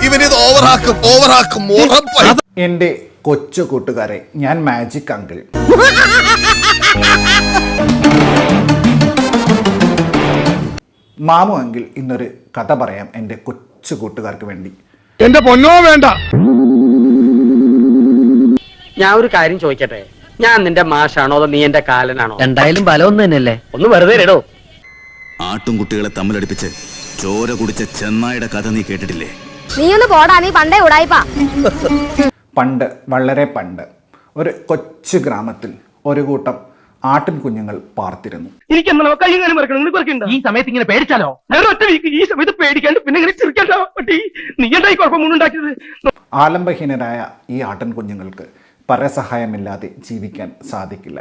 ഇവനിത് ഓവറാക്കും ഉറപ്പായി. എൻ്റെ കൊച്ചു കൂട്ടുകാരെ, ഞാൻ മാജിക് അങ്കിൾ. മാമു അങ്കിൾ ഇന്നൊരു കഥ പറയാം എൻ്റെ കൊച്ചു കൂട്ടുകാർക്ക് വേണ്ടി. എന്റെ പൊന്നോ വേണ്ട. ഞാൻ ഒരു കാര്യം ചോദിക്കട്ടെ, ഞാൻ നിന്റെ മാഷാണോ അതോ നീ എന്റെ കാലനാണോ? എന്തായാലും ബലം ഒന്ന് തന്നെയല്ലേ. ഒന്ന് വെറുതെ ഇടോ. ആട്ടുംകുട്ടികളെ തമ്മിലടിപ്പിച്ച് ചോര കുടിച്ച ചെന്നായുടെ കഥ നീ കേട്ടിട്ടില്ലേ? നീ ഒന്ന് പോടാ, നീ പണ്ടേ ഉടായിപ്പാ. പണ്ട്, വളരെ പണ്ട്, ഒരു കൊച്ചു ഗ്രാമത്തിൽ ഒരു കൂട്ടം ആട്ടിൻ കുഞ്ഞുങ്ങൾ പാർത്തിരുന്നു. ഈ സമയത്ത് ഇങ്ങനെ പേടിച്ചാലോ? ഈ സമയത്ത് പേടിക്കാണ്ട് പിന്നെ ഇങ്ങനെ ചിരിക്കണ്ടോ? നീ എന്തായി കുഴപ്പമുണ്ടാക്കിയത്? ആലംബഹീനരായ ഈ ആട്ടിൻ കുഞ്ഞുങ്ങൾക്ക് പരസഹായമില്ലാതെ ജീവിക്കാൻ സാധിക്കില്ലായിരുന്നു.